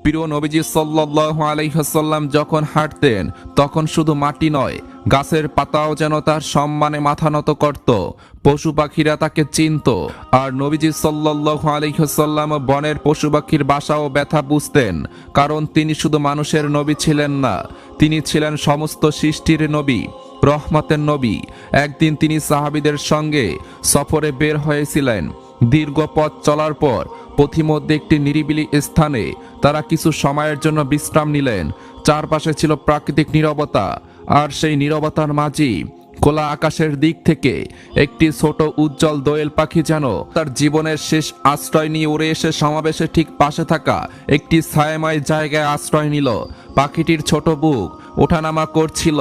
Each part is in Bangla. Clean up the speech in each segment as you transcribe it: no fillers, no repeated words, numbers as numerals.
প্রিয় নবীজি সাল্লাল্লাহু আলাইহি ওয়াসাল্লাম যখন হাঁটতেন তখন শুধু মাটি নয়, গাছের পাতাও যেন তার সম্মানে মাথা নত করত। পশু পাখিরা তাকে চিনত। আর নবীজি সাল্লাল্লাহু আলাইহি ওয়াসাল্লাম বনের পশু পাখির বাসা ও ব্যথা বুঝতেন, কারণ তিনি শুধু মানুষের নবী ছিলেন না, তিনি ছিলেন সমস্ত সৃষ্টির নবী, রহমতের নবী। একদিন তিনি সাহাবীদের সঙ্গে সফরে বের হয়েছিলেন। দীর্ঘ পথ চলার পর পথিমধ্যে একটি নিরিবিলি স্থানে তারা কিছু সময়ের জন্য বিশ্রাম নিলেন। চারপাশে ছিল প্রাকৃতিক নীরবতা, আর সেই নীরবতার মাঝেই খোলা আকাশের দিক থেকে একটি ছোট উজ্জ্বল দোয়েল পাখি যেন তার জীবনের শেষ আশ্রয় নিয়ে উড়ে এসে সমাবেশের ঠিক পাশে থাকা একটি ছায়াময় জায়গায় আশ্রয় নিল। পাখিটির ছোট বুক ওঠানামা করছিল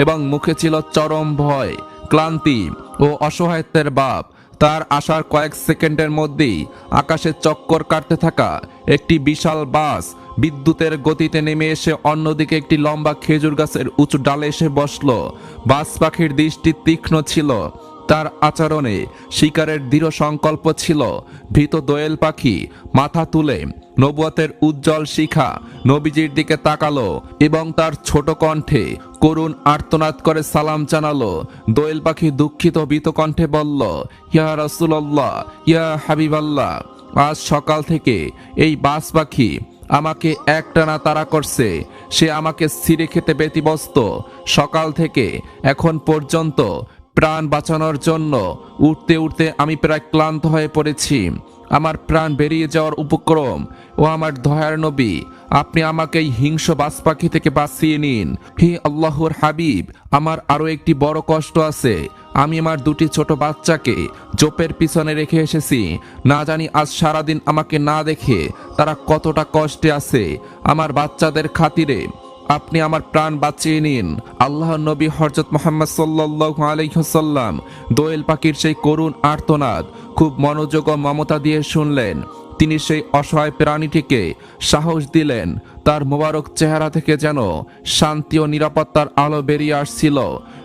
এবং মুখে ছিল চরম ভয়, ক্লান্তি ও অসহায়ত্বের ভাব। তার আসার কয়েক সেকেন্ডের মধ্যেই আকাশে চক্কর কাটতে থাকা একটি বিশাল বাস বিদ্যুতের গতিতে নেমে এসে অন্যদিকে একটি লম্বা খেজুর গাছের উঁচু ডালে এসে বসল। বাস পাখির দৃষ্টি তীক্ষ্ণ ছিল, তার আচরণে শিকারের দৃঢ় সংকল্প ছিল। ভীত দোয়েল পাখি মাথা তুলে নবুয়তের উজ্জ্বল শিখা নবীজির দিকে তাকালো এবং তার ছোট কণ্ঠে করুণ আর্তনাদ করে সালাম জানালো। দোয়েল পাখি দুঃখিত ভীত কণ্ঠে বলল, ইয়া রাসূলুল্লাহ, ইয়া হাবিবাল্লাহ, আজ সকাল থেকে এই বাস পাখি আমাকে একটানা তাড়া করছে। সে আমাকে ছিঁড়ে খেতে ব্যতিব্যস্ত। সকাল থেকে এখন পর্যন্ত প্রাণ বাঁচানোর জন্য উঠতে উঠতে আমি প্রায় ক্লান্ত হয়ে পড়েছি। আমার প্রাণ বেরিয়ে যাওয়ার উপক্রম। ও আমার দয়ার নবী, আপনি আমাকে এই হিংস্র বাজ পাখি থেকে বাঁচিয়ে নিন। হে আল্লাহর হাবিব, আমার আরো একটি বড় কষ্ট আছে। আমি আমার দুটি ছোট বাচ্চাকে জোপের পিছনে রেখে এসেছি। না জানি আজ সারাদিন আমাকে না দেখে তারা কতটা কষ্টে আছে। আমার বাচ্চাদের খাতিরে আপনি আমার প্রাণ বাঁচিয়ে নিন। আল্লাহর নবী হযরত মুহাম্মদ সাল্লাল্লাহু আলাইহি ওয়াসাল্লাম দোয়েল পাখির সেই করুণ আর্তনাদ খুব মনোযোগ ও মমতা দিয়ে শুনলেন। তিনি সেই অসহায় প্রাণীটিকে সাহস দিলেন। তার মোবারক চেহারা থেকে যেন শান্তি ও নিরাপত্তার আলো বেরিয়ে আসছিল।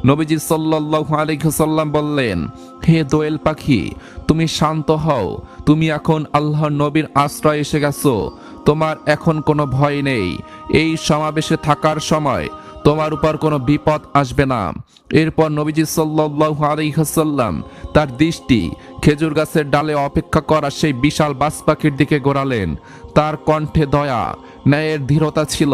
নবীজি সাল্লাল্লাহু আলাইহি ওয়াসাল্লাম বললেন, হে দোয়েল পাখি, তুমি শান্ত হও। তুমি এখন আল্লাহর নবীর আশ্রয়ে এসে গেছো। তোমার এখন কোনো ভয় নেই। এই সমাবেশে থাকার সময় তোমার উপর কোনো বিপদ আসবে না। এরপর নবীজি সাল্লাল্লাহু আলাইহি ওয়াসাল্লাম তার দৃষ্টি খেজুর গাছের ডালে অপেক্ষা করা সেই বিশাল বাজ পাখির দিকে ঘোরালেন। তার কণ্ঠে দয়া, ন্যায়ের দৃঢ়তা ছিল।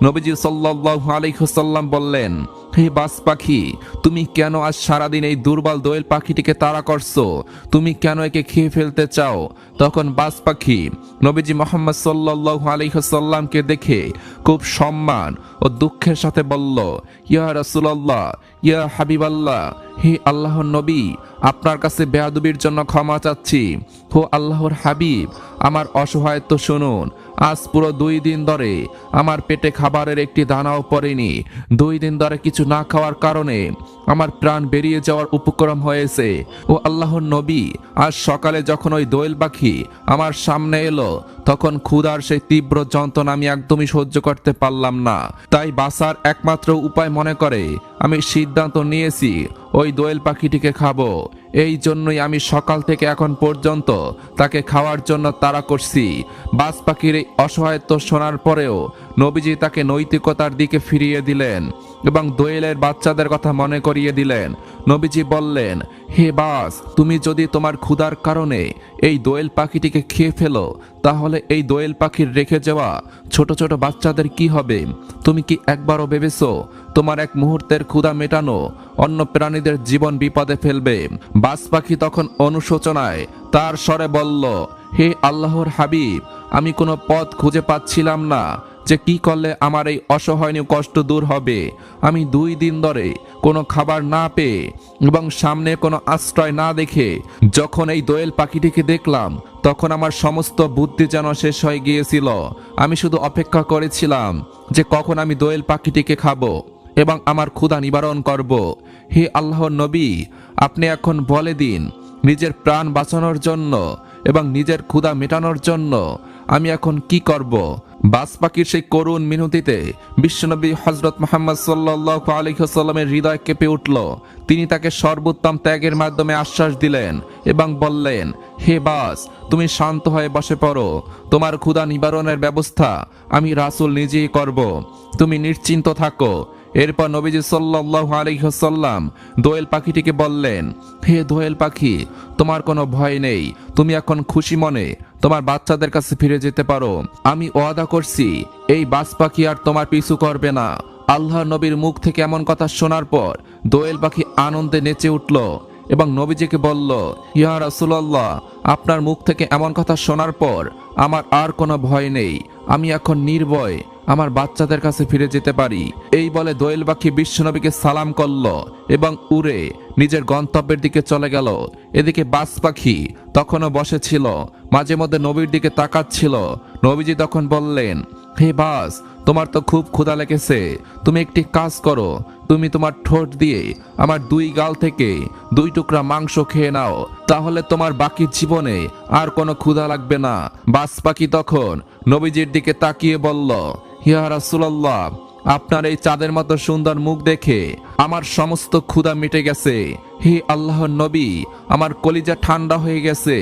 নবীজি সাল্লাল্লাহু আলাইহি ওয়াসাল্লাম বললেন, হে বাজ পাখি, তুমি কেন আজ সারাদিন এই দুর্বল দোয়েল পাখিটিকে তাড়া করছো? তুমি কেন একে খেয়ে ফেলতে চাও? তখন বাজ পাখি নবীজি মুহাম্মদ সাল্লাল্লাহু আলাইহি ওয়াসাল্লামকে দেখে খুব সম্মান ও দুঃখের সাথে বলল, ইয়া রাসূলুল্লাহ, ইয়া হাবিবাল্লাহ, হে আল্লাহর নবী, আপনার কাছে বেয়াদবির জন্য ক্ষমা চাচ্ছি। হো আল্লাহর হাবিব, আমার অসহায়ত্ব শুনুন। আজ পুরো 2 দিন ধরে আমার পেটে খাবারের একটি দানাও পড়েনি। 2 দিন ধরে কিছু না খাওয়ার কারণে আমার প্রাণ বেরিয়ে যাওয়ার উপক্রম হয়েছে। ও আল্লাহর নবী, আজ সকালে যখন ওই দোয়েল পাখি আমার সামনে এলো, তখন ক্ষুধার সেই তীব্র যন্ত্রণা আমি একদমই সহ্য করতে পারলাম না। তাই বাঁচার একমাত্র উপায় মনে করে আমি সিদ্ধান্ত নিয়েছি ওই দোয়েল পাখিটিকে খাবো। এই জন্যই আমি সকাল থেকে এখন পর্যন্ত তাকে খাওয়ার জন্য তাড়া করছি। বাজ পাখির এই অসহায়ত্ব শোনার পরেও নবীজি তাকে নৈতিকতার দিকে ফিরিয়ে দিলেন এবং দোয়েলের বাচ্চাদের কথা মনে করিয়ে দিলেন। নবীজি বললেন, হে বাজ, তুমি যদি তোমার ক্ষুধার কারণে এই দোয়েল পাখিটিকে খেয়ে ফেলো, তাহলে এই দোয়েল পাখির রেখে যাওয়া ছোট ছোট বাচ্চাদের কি হবে? তুমি কি একবারও ভেবেছো তোমার এক মুহূর্তের ক্ষুধা মেটানো অন্য প্রাণীদের জীবন বিপদে ফেলবে? বাজ পাখি তখন অনুশোচনায় তার স্বরে বলল, হে আল্লাহর হাবিব, আমি কোনো পথ খুঁজে পাচ্ছিলাম না যে কি করলে আমার এই অসহনীয় কষ্ট দূর হবে। আমি 2 দিন ধরে কোনো খাবার না পেয়ে এবং সামনে কোনো আশ্রয় না দেখে যখন এই দোয়েল পাখিটিকে দেখলাম, তখন আমার সমস্ত বুদ্ধি যেন শেষ হয়ে গিয়েছিল। আমি শুধু অপেক্ষা করেছিলাম যে কখন আমি দোয়েল পাখিটিকে খাবো এবং আমার ক্ষুধা নিবারণ করব। হে আল্লাহর নবী, আপনি এখন বলে দিন, নিজের প্রাণ বাঁচানোর জন্য এবং নিজের ক্ষুধা মেটানোর জন্য আমি এখন কি করব? বাজ পাখির সেই করুণ মিনতিতে বিশ্বনবী হযরত মুহাম্মদ সাল্লাল্লাহু আলাইহি ওয়াসাল্লামের হৃদয় কেঁপে উঠল। তিনি তাকে সর্বোত্তম ত্যাগের মাধ্যমে আশ্বাস দিলেন এবং বললেন, হে বাজ, তুমি শান্ত হয়ে বসে পড়ো। তোমার ক্ষুধা নিবারণের ব্যবস্থা আমি রাসূল নিজেই করব। তুমি নিশ্চিন্ত থাকো। এরপর নবীজি সাল্লাল্লাহু আলাইহি ওয়াসাল্লাম দোয়েল পাখিটিকে বললেন, হে দোয়েল পাখি, তোমার কোনো ভয় নেই। তুমি এখন খুশি মনে তোমার বাচ্চাদের কাছে ফিরে যেতে পারো। আমি ওয়াদা করছি এই বাজ পাখি আর তোমার পিছু করবে না। আল্লাহর নবীর মুখ থেকে এমন কথা শোনার পর দোয়েল পাখি আনন্দে নেচে উঠল এবং নবীজিকে বলল, ইয়া রাসূলুল্লাহ, আপনার মুখ থেকে এমন কথা শোনার পর আমার আর কোনো ভয় নেই। আমি এখন নির্ভয় আমার বাচ্চাদের কাছে ফিরে যেতে পারি। এই বলে দোয়েল পাখি বিশ্বনবীকে সালাম করল এবং উড়ে নিজের গন্তব্যের দিকে চলে গেল। এদিকে বাজ পাখি তখনও বসেছিল, মাঝে মধ্যে নবীর দিকে তাকাচ্ছিল। নবীজি তখন বললেন, হে বাজ, তোমার তো খুব ক্ষুধা লেগেছে। তুমি একটি কাজ করো, তুমি তোমার ঠোঁট দিয়ে আমার 2 গাল থেকে 2 টুকরা মাংস খেয়ে নাও, তাহলে তোমার বাকি জীবনে আর কোনো ক্ষুধা লাগবে না। বাজ পাখি তখন নবীজির দিকে তাকিয়ে বলল, ইয়া রাসূলুল্লাহ, আপনার এই চাঁদের মতো সুন্দর মুখ দেখে আমার সমস্ত ক্ষুধা মিটে গেছে। হে আল্লাহর নবী, আমার কলিজা ঠান্ডা হয়ে গেছে।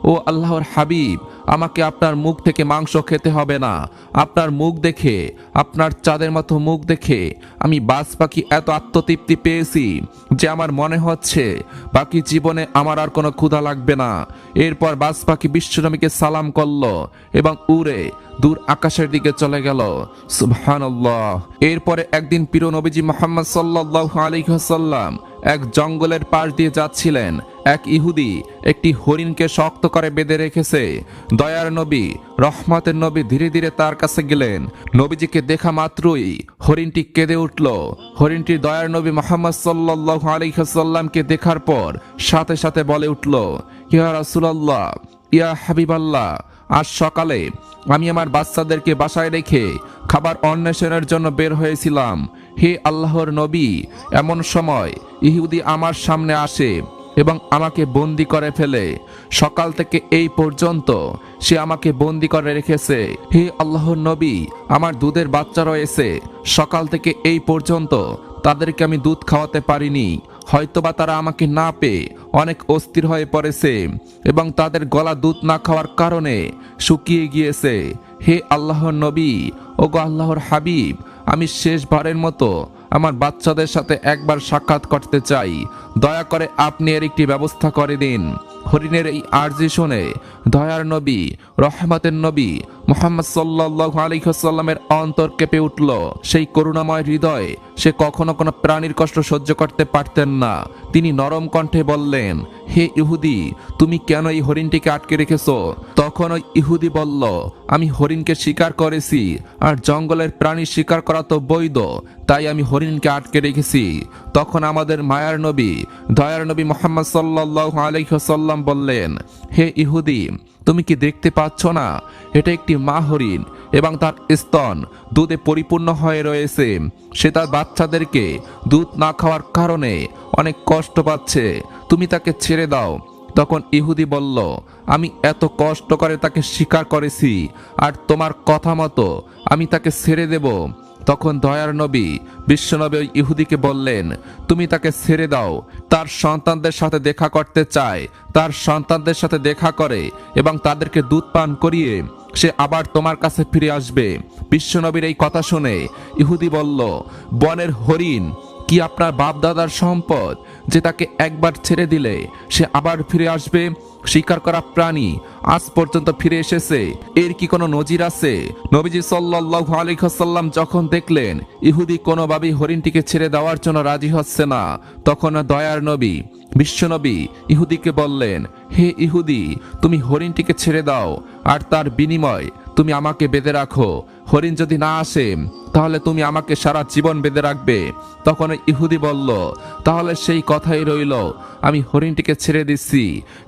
ও আল্লাহর হাবিব, আমাকে আপনার মুখ থেকে মাংস খেতে হবে না। আপনার মুখ দেখে, আপনার চাঁদের মতো মুখ দেখে আমি বাজ পাখি এত আত্মতৃপ্তি পেয়েছি যে আমার মনে হচ্ছে বাকি জীবনে আমার আর কোনো ক্ষুধা লাগবে না। এরপর বাজ পাখি বিশ্বনবীকে সালাম করল এবং উড়ে দূর আকাশের দিকে চলে গেল। সুবহানাল্লাহ। এরপরে একদিন প্রিয় নবীজি মুহাম্মদ সাল্লাল্লাহু আলাইহি ওয়াসাল্লাম এক জঙ্গলের পাশ দিয়ে যাচ্ছিলেন। এক ইহুদি একটি হরিণকে শক্ত করে বেঁধে রেখেছে। দয়ার নবী, রহমতের নবী ধীরে ধীরে তার কাছে গেলেন। নবীজিকে দেখা মাত্রই হরিণটি কেঁদে উঠল। হরিণটি দয়ার নবী মুহাম্মদ সাল্লাল্লাহু আলাইহি ওয়াসাল্লামকে দেখার পর সাথে সাথে বলে উঠল, ইয়া রাসূলুল্লাহ, ইয়া হাবিবাল্লাহ, আজ সকালে আমি আমার বাচ্চাদেরকে বাসায় রেখে খাবার অন্বেষণের জন্য বের হয়েছিলাম। হে আল্লাহর নবী, এমন সময় ইহুদি আমার সামনে আসে এবং আমাকে বন্দি করে ফেলে। সকাল থেকে এই পর্যন্ত সে আমাকে বন্দি করে রেখেছে। হে আল্লাহর নবী, আমার দুধের বাচ্চা রয়েছে। সকাল থেকে এই পর্যন্ত তাদেরকে আমি দুধ খাওয়াতে পারিনি। হয়তোবা তারা আমাকে না পেয়ে অনেক অস্থির হয়ে পড়েছে এবং তাদের গলা দুধ না খাওয়ার কারণে শুকিয়ে গিয়েছে। হে আল্লাহর নবী, ওগো আল্লাহর হাবিব, আমি শেষবারের মতো আমার বাচ্চাদের সাথে একবার সাক্ষাৎ করতে চাই। দয়া করে আপনি এর একটি ব্যবস্থা করে দিন। হরিণের এই আরজি শুনে দয়ার নবী, রহমতের নবী মুহাম্মদ সাল্লাল্লাহু আলাইহি ওয়াসাল্লামের অন্তর কেঁপে উঠল। সেই করুণাময় হৃদয়ে সে কখনো কোনো প্রাণীর কষ্ট সহ্য করতে পারতেন না। তিনি নরম কণ্ঠে বললেন, হে ইহুদি, তুমি কেন এই হরিণটিকে আটকে রেখেছো? তখন ওই ইহুদি বলল, আমি হরিণকে শিকার করেছি, আর জঙ্গলের প্রাণী শিকার করা তো বৈধ, তাই আমি হরিণকে আটকে রেখেছি। তখন আমাদের মায়ার নবী, দয়ার নবী মুহাম্মদ সাল্লাল্লাহু আলাইহি ওয়াসাল্লাম বললেন, হে ইহুদি, তুমি কি দেখতে পাচ্ছ না এটা একটি মা হরিণ এবং তার স্তন দুধে পরিপূর্ণ হয়ে রয়েছে। সে তার বাচ্চাদেরকে দুধ না খাওয়ার কারণে অনেক কষ্ট পাচ্ছে। তুমি তাকে ছেড়ে দাও। তখন ইহুদি বলল, আমি এত কষ্ট করে তাকে শিকার করেছি, আর তোমার কথা মতো আমি তাকে ছেড়ে দেব? তখন দয়ার নবী বিশ্বনবী ওই ইহুদিকে বললেন, তুমি তাকে ছেড়ে দাও। তার সন্তানদের সাথে দেখা করতে চায়, তার সন্তানদের সাথে দেখা করে এবং তাদেরকে দুধ পান করিয়ে সে আবার তোমার কাছে ফিরে আসবে। বিশ্বনবীর এই কথা শুনে ইহুদি বলল, বনের হরিণ কি আপনার বাপ দাদার সম্পদ যে তাকে একবার ছেড়ে দিলে সে আবার ফিরে আসবে? শিকার করা প্রাণী আজ পর্যন্ত ফিরে এসেছে, এর কি কোনো নজির আছে? নবীজি সাল্লাল্লাহু আলাইহি ওয়াসাল্লাম যখন দেখলেন ইহুদি কোনোভাবেই হরিণটিকে ছেড়ে দেওয়ার জন্য রাজি হচ্ছে না, তখন দয়ার নবী বিশ্বনবী ইহুদিকে বললেন, হে ইহুদি, তুমি হরিণটিকে ছেড়ে দাও, আর তার বিনিময় তুমি আমাকে বেঁধে রাখো। হরিণ যদি না আসে তাহলে তুমি আমাকে সারা জীবন বেঁধে রাখবে। তখন ইহুদি বলল, তাহলে সেই কথাই রইল, আমি হরিণটিকে ছেড়ে দিচ্ছি,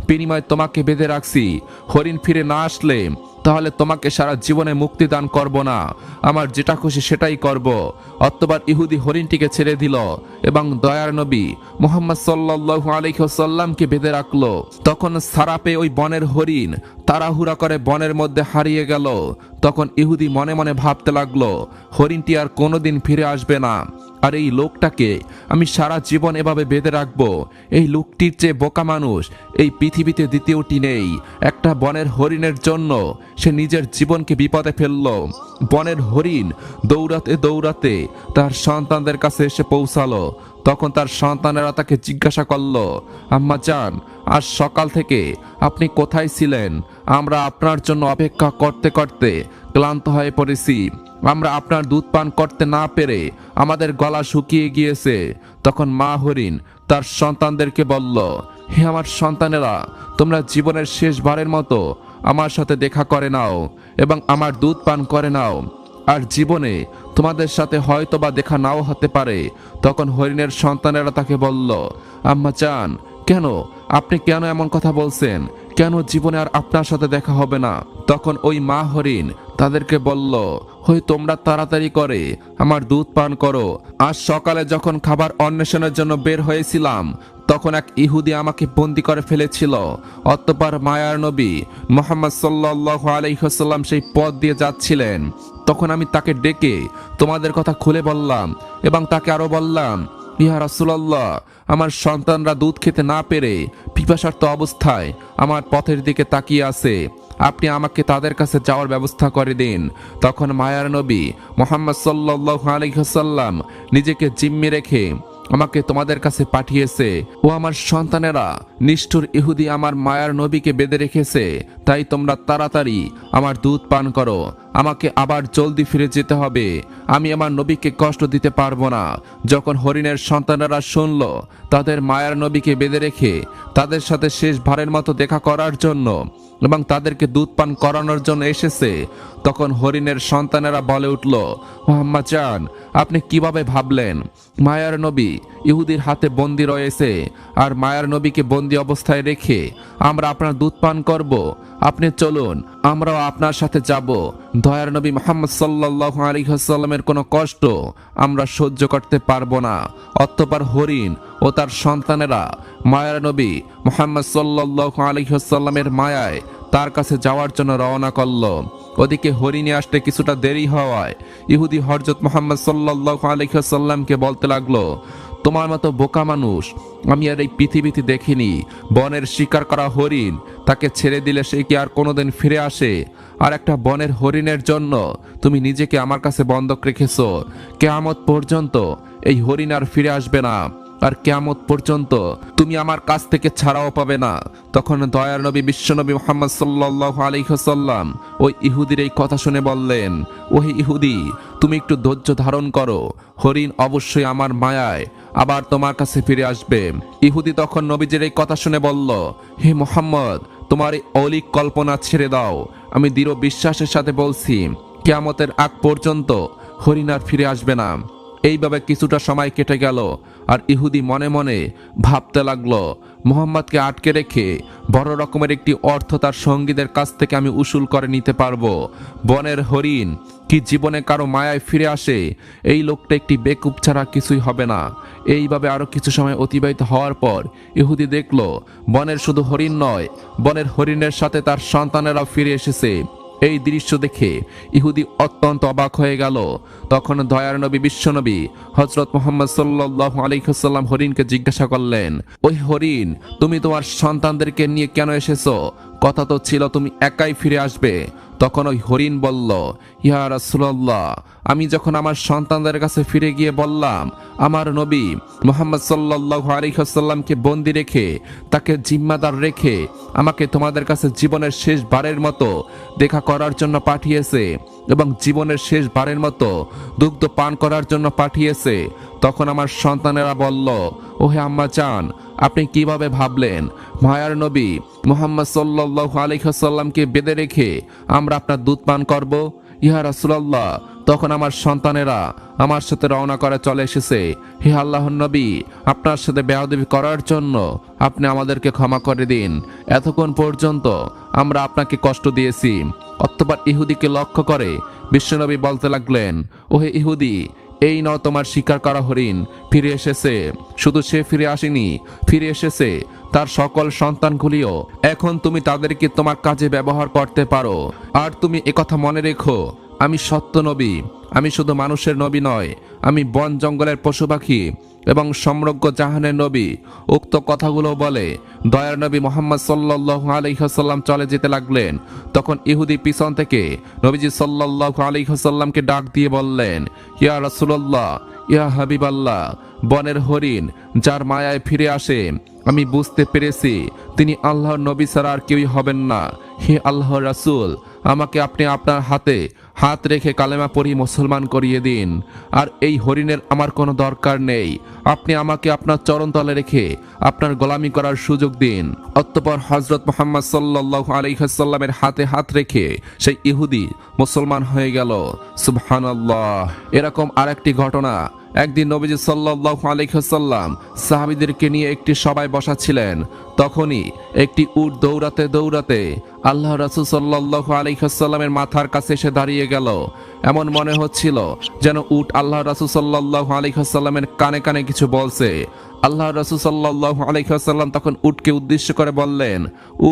বিনিময় তোমাকে বেঁধে রাখছি। হরিণ ফিরে না আসলে তাহলে তোমাকে সারা জীবনে মুক্তি দান করব না, আমার যেটা খুশি সেটাই করব। অতঃপর ইহুদি হরিণটিকে ছেড়ে দিল এবং দয়ার নবী মুহাম্মদ সাল্লাল্লাহু আলাইহি ওয়াসাল্লামকে বেঁধে রাখলো। তখন সারাপে ওই বনের হরিণ তাড়াহুড়া করে বনের মধ্যে হারিয়ে গেল। তখন ইহুদি মনে মনে ভাবতে লাগলো, হরিণটি আর কোনোদিন ফিরে আসবে না, আর এই লোকটাকে আমি সারা জীবন এভাবে বেঁধে রাখবো। এই লোকটির চেয়ে বোকা মানুষ এই পৃথিবীতে দ্বিতীয়টি নেই। একটা বনের হরিণের জন্য সে নিজের জীবনকে বিপদে ফেলল। বনের হরিণ দৌড়াতে দৌড়াতে তার সন্তানদের কাছে এসে পৌঁছালো। তখন তার সন্তানেরা তাকে জিজ্ঞাসা করলো, আম্মা জান, আজ সকাল থেকে আপনি কোথায় ছিলেন? আমরা আপনার জন্য অপেক্ষা করতে করতে ক্লান্ত হয়ে পড়েছি। আমরা আপনার দুধ পান করতে না পেরে আমাদের গলা শুকিয়ে গিয়েছে। তখন মা হরিণ তার সন্তানদেরকে বলল, হে আমার সন্তানেরা, তোমরা জীবনের শেষবারের মতো আমার সাথে দেখা করে নাও এবং আমার দুধ পান করে নাও, আর জীবনে তোমাদের সাথে হয়তো বা দেখা নাও হতে পারে। তখন হরিণের সন্তানেরা তাকে বলল, আম্মা জান, কেন আপনি কেন এমন কথা বলছেন? কেন জীবনে আর আপনার সাথে দেখা হবে না? তখন ওই মা হরিণ তাদেরকে বলল, হয় তোমরা তাড়াতাড়ি করে আমার দুধ পান করো। আজ সকালে যখন খাবার অন্বেষণের জন্য বের হয়েছিলাম, তখন এক ইহুদি আমাকে বন্দি করে ফেলেছিল। অতঃপর মায়ার নবী মুহাম্মদ সাল্লাল্লাহু আলাইহি ওয়াসাল্লাম সেই পথ দিয়ে যাচ্ছিলেন। তখন আমি তাকে ডেকে তোমাদের কথা খুলে বললাম এবং তাকে আরো বললাম, ইয়া রাসূলুল্লাহ, আমার সন্তানরা দুধ খেতে না পেরে পিপাসার্ত অবস্থায় আমার পথের দিকে তাকিয়ে আছে, আপনি আমাকে তাদের কাছে যাওয়ার ব্যবস্থা করে দিন। তখন মায়ার নবী মুহাম্মদ সাল্লাল্লাহু আলাইহি ওয়াসাল্লাম নিজেকে জিম্মি রেখে আমাকে তোমাদের কাছে পাঠিয়েছে। ও আমার সন্তানেরা, নিষ্ঠুর ইহুদি আমার মায়ার নবীকে বেঁধে রেখেছে, তাই তোমরা তাড়াতাড়ি আমার দুধ পান করো। আমাকে আবার জলদি ফিরে যেতে হবে, আমি আমার নবীকে কষ্ট দিতে পারবো না। যখন হরিণের সন্তানেরা শুনল তাদের মায়ার নবীকে বেঁধে রেখে তাদের সাথে শেষবারের মতো দেখা করার জন্য এবং তাদেরকে দুধ পান করানোর জন্য এসেছে, তখন হরিণের সন্তানেরা বলে উঠল, মুহাম্মদ জান, আপনি কিভাবে ভাবলেন মায়ার নবী ইহুদির হাতে বন্দী রয়েছে, আর মায়ার নবীকে বন্দী অবস্থায় রেখে আমরা আপনার দুধ পান করব? আপনি চলুন, আমরাও আপনার সাথে যাব। দয়ার নবী মুহাম্মদ সাল্লাল্লাহু আলাইহি ওয়াসাল্লামের কোনো কষ্ট আমরা সহ্য করতে পারবো না। অতঃপর হরিণ ও তার সন্তানেরা মায়ার নবী মুহাম্মদ সাল্লাল্লাহু আলাইহি ওয়াসাল্লামের মায়ায় তার কাছে যাওয়ার জন্য রওনা করল। ওদিকে হরিণে আসতে কিছুটা দেরি হওয়ায় ইহুদি হযরত মুহাম্মদ সাল্লাল্লাহু আলাইহি ওয়াসাল্লামকে বলতে লাগলো, তোমার মতো বোকা মানুষ আমি আর এই পৃথিবীতে দেখিনি। বনের শিকার করা হরিণ, তাকে ছেড়ে দিলে সে কি আর কোনোদিন ফিরে আসে? আর একটা বনের হরিণের জন্য তুমি নিজেকে আমার কাছে বন্ধক রেখেছো। কিয়ামত পর্যন্ত এই হরিণ আর ফিরে আসবে না, আর কিয়ামত পর্যন্ত তুমি আমার কাছ থেকে ছাড়াও পাবে না। তখন দয়ার নবী বিশ্বনবী মুহাম্মদ সাল্লাল্লাহু আলাইহি ওয়াসাল্লাম ওই ইহুদির এই কথা শুনে বললেন, ওহে ইহুদি, তুমি একটু ধৈর্য ধারণ করো, হরিণ অবশ্যই আমার মায়ায় আবার তোমার কাছে ফিরে আসবে। ইহুদি তখন নবীজির এই কথা শুনে বলল, হে মুহাম্মদ, তোমার এই অলিক কল্পনা ছেড়ে দাও। আমি দৃঢ় বিশ্বাসের সাথে বলছি, কিয়ামতের আগ পর্যন্ত হরিণ আর ফিরে আসবে না। এইভাবে কিছুটা সময় কেটে গেল, আর ইহুদি মনে মনে ভাবতে লাগলো, মুহাম্মদকে আটকে রেখে বড় রকমের একটি অর্থ তার সঙ্গীদের কাছ থেকে আমি উসুল করে নিতে পারবো। বনের হরিণ কি জীবনে কারো মায়ায় ফিরে আসে? এই লোকটা একটি বেকুব ছাড়া কিছুই হবে না। এইভাবে আরো কিছু সময় অতিবাহিত হওয়ার পর ইহুদি দেখলো বনের শুধু হরিণ নয়, বনের হরিণের সাথে তার সন্তানেরাও ফিরে এসেছে। এই দৃশ্য দেখে ইহুদি অত্যন্ত অবাক হয়ে গেল। তখন দয়ার নবী বিশ্বনবী হযরত মুহাম্মদ সাল্লাল্লাহু আলাইহি ওয়াসাল্লাম হরিণকে জিজ্ঞাসা করলেন, ওই হরিণ, তুমি তোমার সন্তানদেরকে নিয়ে কেন এসেছো? কথা তো ছিল তুমি একাই ফিরে আসবে। তখন ওই হরিণ বলল, ইয়া রাসূলুল্লাহ, আমি যখন আমার সন্তানদের কাছে ফিরে গিয়ে বললাম আমার নবী মুহাম্মদ সাল্লাল্লাহু আলাইহি ওয়াসাল্লামকে বন্দী রেখে তাকে জিম্মাদার রেখে আমাকে তোমাদের কাছে জীবনের শেষবারের মতো দেখা করার জন্য পাঠিয়েছে এবং জীবনের শেষবারের মতো দুগ্ধ পান করার জন্য পাঠিয়েছে, তখন আমার সন্তানেরা বলল, ওহে আম্মা জান, আপনি কিভাবে ভাবলেন মায়ার নবী মুহাম্মদ সাল্লাল্লাহু আলাইহি ওয়াসাল্লামকে বেঁধে রেখে আমরা আপনার দুধ পান করব? ইয়া রাসূলুল্লাহ, তখন আমার সন্তানেরা আমার সাথে রওনা করে চলে এসেছে। হে আল্লাহর নবী, আপনার সাথে বেয়াদবি করার জন্য আপনি আমাদেরকে ক্ষমা করে দিন। এতক্ষণ পর্যন্ত আমরা আপনাকে কষ্ট দিয়েছি, অতঃপর ইহুদিকে লক্ষ্য করে বিশ্বনবী বলতে লাগলেন, ওহে ইহুদি, এই নাও তোমার শিকার করা হরিণ ফিরে এসেছে। শুধু সে ফিরে আসেনি, ফিরে এসেছে তার সকল সন্তানগুলিও। এখন তুমি তাদেরকে তোমার কাজে ব্যবহার করতে পারো। আর তুমি একথা মনে রেখো, আমি সত্য নবী। আমি শুধু মানুষের নবী নয়, আমি বন জঙ্গলের পশু পাখি এবং সমগ্র জাহানের নবী। উক্ত কথাগুলো বলে দয়ার নবী মুহাম্মদ সাল্লাল্লাহু আলাইহি ওয়াসাল্লাম চলে যেতে লাগলেন। তখন ইহুদি পিছন থেকে নবীজি সাল্লাল্লাহু আলাইহি ওয়াসাল্লামকে ডাক দিয়ে বললেন, ইয়া রাসূলুল্লাহ, ইয়া হাবিবাল্লাহ, বনের হরিণ যার মায়ায় ফিরে আসে, আমি বুঝতে পেরেছি তিনি আল্লাহর নবী ছাড়া আর কেউই হবেন না। হে আল্লাহর রাসূল, আমাকে আপনি আপনার হাতে হাত রেখে কালেমা পড়ি মুসলমান করিয়ে দিন। আর এই হরিণের আমার কোনো দরকার নেই। আপনি আমাকে আপনার চরণতলে রেখে আপনার গোলামি করার সুযোগ দিন। অতঃপর হযরত মুহাম্মদ সাল্লাল্লাহু আলাইহি ওয়াসাল্লামের হাতে হাত রেখে সেই ইহুদি মুসলমান হয়ে গেল। সুবহানাল্লাহ। এরকম আরেকটি ঘটনা, একদিন নবীজি সাল্লাল্লাহু আলাইহি ওয়াসাল্লাম সাহাবীদেরকে নিয়ে একটি সভায় বসাছিলেন। তখনই একটি উট দৌড়াতে দৌড়াতে আল্লাহ রাসূল সাল্লাল্লাহু আলাইহি ওয়াসাল্লামের মাথার কাছে এসে দাঁড়িয়ে গেল। এমন মনে হচ্ছিল যেন উট আল্লাহ রাসূল সাল্লাল্লাহু আলাইহি ওয়াসাল্লামের কানে কানে কিছু বলছে। আল্লাহ রাসূল সাল্লাল্লাহু আলাইহি ওয়াসাল্লাম তখন উটকে উদ্দেশ্য করে বললেন,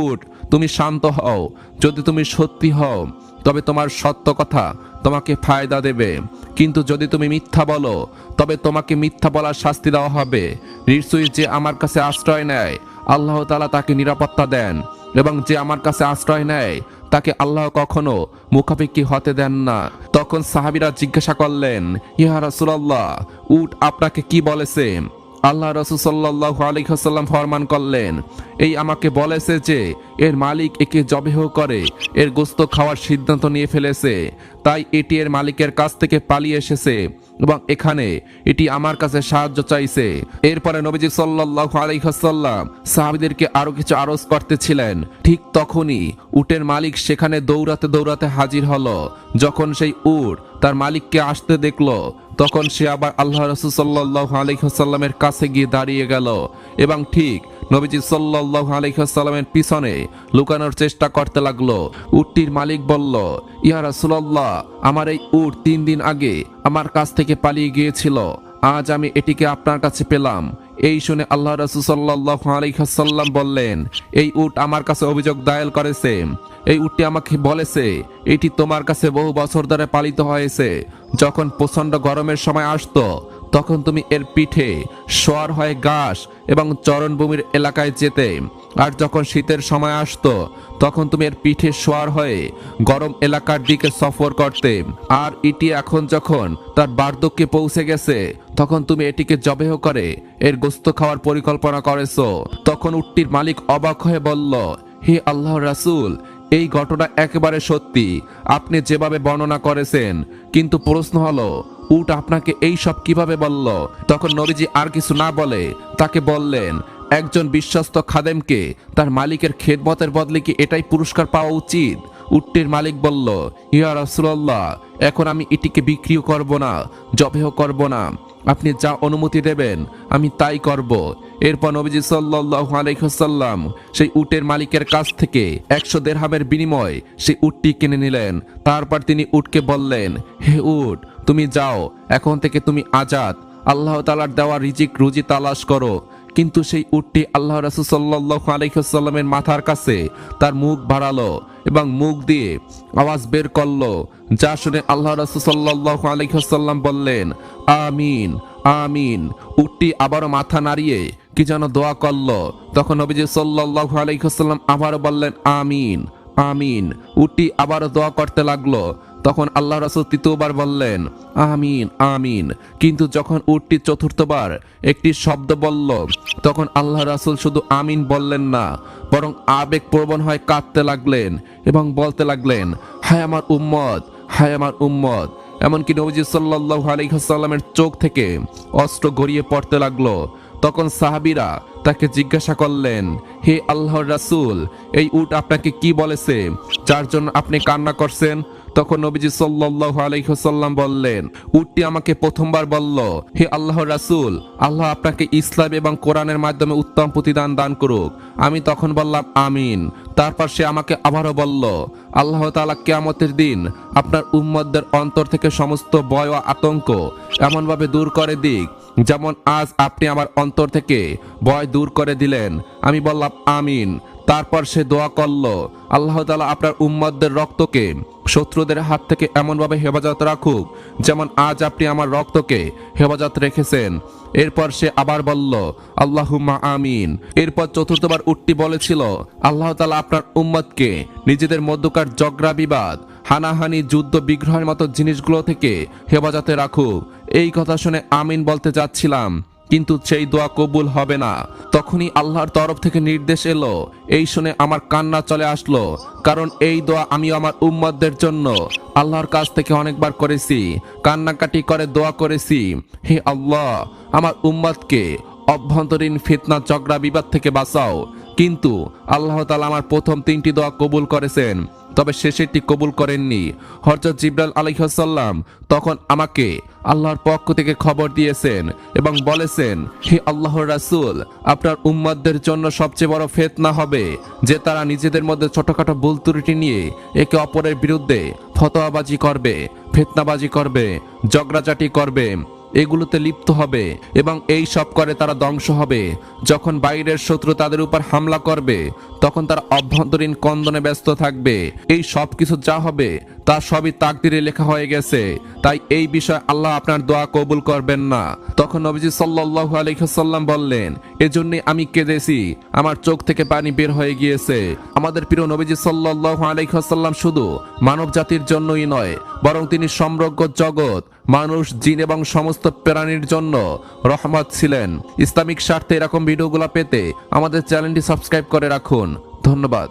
উট, তুমি শান্ত হও। যদি তুমি সত্যি হও তবে তোমার সত্য কথা তোমাকে ফায়দা দেবে, কিন্তু যদি তুমি মিথ্যা বলো তবে তোমাকে মিথ্যা বলার শাস্তি দেওয়া হবে। নিশ্চয়ই যে আমার কাছে আশ্রয় নেয় আল্লাহ তাআলা তাকে নিরাপত্তা দেন, এবং যে আমার কাছে আশ্রয় নেয় তাকে আল্লাহ কখনো মুখাপেক্ষী হতে দেন না। তখন সাহাবীরা জিজ্ঞাসা করলেন, ইয়া রাসূলুল্লাহ, উট আপনাকে কি বলেছে? আল্লাহ রাসূল সাল্লাল্লাহু আলাইহি ওয়াসাল্লাম ফরমান করলেন, এই আমাকে বলেছে যে এর মালিক একে জবেহ করে এর গোশত খাওয়ার সিদ্ধান্ত নিয়ে ফেলেছে, তাই এটি এর মালিকের কাছ থেকে পালিয়ে এসেছে এবং এখানে এটি আমার কাছে সাহায্য চাইছে। এরপরে নবীজি সাল্লাল্লাহু আলাইহি ওয়াসাল্লাম সাহাবীদেরকে আরো কিছু আরজ করতেছিলেন। ঠিক তখনই উটের মালিক সেখানে দৌড়াতে দৌড়াতে হাজির হলো। যখন সেই উট তার মালিককে আসতে দেখলো, তখন সে আবার আল্লাহ রাসূল সাল্লাল্লাহু আলাইহি ওয়াসাল্লামের কাছে গিয়ে দাঁড়িয়ে গেল এবং ঠিক নবীজি সাল্লাল্লাহু আলাইহি ওয়াসাল্লামের পিছনে লুকানোর চেষ্টা করতে লাগলো। উটটির মালিক বলল, ইয়া রাসূলুল্লাহ, আমার এই উট 3 দিন আগে আমার কাছ থেকে পালিয়ে গিয়েছিল। আজ আমি এটিকে আপনার কাছে পেলাম। এই শুনে আল্লাহ রাসূল সাল্লাল্লাহু আলাইহি ওয়াসাল্লাম বললেন, এই উট আমার কাছে অভিযোগ দায়ের করেছে। এই উটটি আমাকে বলেছে এটি তোমার কাছে বহু বছর ধরে পালিত হয়েছে। যখন প্রচন্ড গরমের সময় আসতো তখন তুমি এর পিঠে সওয়ার হয়ে ঘাস এবং চরণভূমির এলাকায় যেতে, আর যখন শীতের সময় আসতো তখন তুমি এর পিঠে সওয়ার হয়ে গরম এলাকার দিকে সফর করতে। আর এটি এখন যখন তার বার্ধক্যে পৌঁছে গেছে তখন তুমি এটিকে জবেহ করে এর গোশত খাওয়ার পরিকল্পনা করেছো। তখন উটটির মালিক অবাক হয়ে বলল, হে আল্লাহর রাসূল, এই ঘটনা একেবারে সত্যি আপনি যেভাবে বর্ণনা করেছেন, কিন্তু প্রশ্ন হলো উট আপনাকে এই সব কিভাবে বলল? তখন নবীজি আর কিছু না বলে তাকে বললেন, একজন বিশ্বস্ত খাদেমকে তার মালিকের খেদমতের বদলে কি এটাই পুরস্কার পাওয়া উচিত? উটটির মালিক বলল, ইয়া রাসূলুল্লাহ, এখন আমি এটিকে বিক্রিও করব না, জবেহ করব না। আপনি যা অনুমতি দেবেন আমি তাই করব। এরপর নবীজি সাল্লাল্লাহু আলাইহি ওয়াসাল্লাম সেই উটের মালিকের কাছ থেকে 100 দিরহামের বিনিময়ে সেই উটটি কিনে নিলেন। তারপর তিনি উটকে বললেন, হে উট, তুমি যাও, এখন থেকে তুমি আজাদ। আল্লাহ তাআলার দেওয়া রিজিক রুজি তালাশ করো। কিন্তু সেই উটটি আল্লাহ রাসূল সাল্লাল্লাহু আলাইহি ওয়াসাল্লামের মাথার কাছে তার মুখ বাড়ালো এবং মুখ দিয়ে আওয়াজ বের করলো, যা শুনে আল্লাহ রাসূল সাল্লাল্লাহু আলাইহি ওয়াসাল্লাম বললেন, আমিন আমিন। উটটি আবারও মাথা নাড়িয়ে কি যেন দোয়া করলো। তখন নবীজি সাল্লাল্লাহু আলাইহি ওয়াসাল্লাম আবারও বললেন, আমিন আমিন। উটটি আবারও দোয়া করতে লাগলো। তখন আল্লাহ রাসূল তৃতীয়বার বললেন, আমিন আমিন। কিন্তু যখন উটটি চতুর্থবার একটি শব্দ বলল, তখন আল্লাহ রাসূল শুধু আমিন বললেন না, বরং আবেগপ্রবণ হয়ে কাঁদতে লাগলেন এবং বলতে লাগলেন, হায় আমার উম্মত, হায় আমার উম্মত। এমনকি নবীজি সাল্লাল্লাহু আলাইহি ওয়াসাল্লামের চোখ থেকে অশ্রু গড়িয়ে পড়তে লাগলো। তখন সাহাবীরা তাকে জিজ্ঞাসা করলেন, হে আল্লাহর রাসূল, এই উট আপনাকে কি বলেছে যার জন্য আপনি কান্না করছেন? তখন নবীজি সাল্লাল্লাহু আলাইহি ওয়াসাল্লাম বললেন, উটটি আমাকে প্রথমবার বলল, হে আল্লাহর রাসূল, আল্লাহ আপনাকে ইসলাম এবং কোরআনের মাধ্যমে উত্তম প্রতিদান দান করুক। আমি তখন বললাম, আমিন। তারপর সে আমাকে আবারও বলল, আল্লাহ তাআলা কিয়ামতের দিন আপনার উম্মতদের অন্তর থেকে সমস্ত ভয় ও আতঙ্ক এমনভাবে দূর করে দিক, যেমন আজ আপনি আমার অন্তর থেকে ভয় দূর করে দিলেন। আমি বললাম আমিন। তারপর সে দোয়া করল, আল্লাহ তাআলা আপনার উম্মতদের রক্তকে শত্রুদের হাত থেকে এমনভাবে হেফাজত রাখুক, যেমন আজ আপনি আমার রক্তকে হেফাজত রেখেছেন। এরপর সে আবার বলল, আল্লাহুম্মা আমিন। এরপর চতুর্থবার উটটি বলেছিল, আল্লাহ তাআলা আপনার উম্মতকে নিজেদের মধ্যকার ঝগড়া বিবাদ, হানাহানি, যুদ্ধ বিগ্রহের মতো জিনিসগুলো থেকে হেফাজতে রাখুক। এই কথা শুনে আমিন বলতে যাচ্ছিলাম, কিন্তু সেই দোয়া কবুল হবে না। তখনই আল্লাহর তরফ থেকে নির্দেশ এলো। এই শুনে আমার কান্না চলে আসলো, কারণ এই দোয়া আমি আমার উম্মতদের জন্য আল্লাহর কাছ থেকে অনেকবার করেছি, কান্নাকাটি করে দোয়া করেছি, হে আল্লাহ, আমার উম্মতকে অভ্যন্তরীণ ফিতনা, ঝগড়া বিবাদ থেকে বাঁচাও। কিন্তু আল্লাহ তাআলা আমার প্রথম 3টি দোয়া কবুল করেছেন, তবে শেষেরটি কবুল করেননি। হযরত জিবরাইল আলাইহিস সালাম তখন আমাকে আল্লাহর পক্ষ থেকে খবর দিয়েছেন এবং বলেছেন, হে আল্লাহর রাসূল, আপনার উম্মতদের জন্য সবচেয়ে বড় ফিতনা হবে যে তারা নিজেদের মধ্যে ছোটখাটো ভুল ত্রুটি নিয়ে একে অপরের বিরুদ্ধে ফতোয়াবাজি করবে, ফিতনাবাজি করবে, ঝগড়াঝাটি করবে, এগুলোতে লিপ্ত হবে এবং এই সব করে তারা ধ্বংস হবে। যখন বাইরের শত্রু তাদের উপর হামলা করবে তখন তারা অভ্যন্তরীণ কন্দনে ব্যস্ত থাকবে। এই সব কিছু যা হবে তা সবই তাকদিরে লেখা হয়ে গেছে, তাই এই বিষয়ে আল্লাহ আপনার দোয়া কবুল করবেন না। তখন নবীজি সাল্লাল্লাহু আলাইহি ওয়াসাল্লাম বললেন, এজন্য আমি কেঁদেছি, আমার চোখ থেকে পানি বের হয়ে গিয়েছে। আমাদের প্রিয় নবীজি সাল্লাল্লাহু আলাইহি ওয়াসাল্লাম শুধু মানব জাতির জন্যই নয়, বরং তিনি সমগ্র জগৎ, মানুষ, জিন এবং সমস্ত প্রাণীর জন্য রহমত ছিলেন। ইসলামিক স্বার্থে এরকম ভিডিওগুলো পেতে আমাদের চ্যানেলটি সাবস্ক্রাইব করে রাখুন। ধন্যবাদ।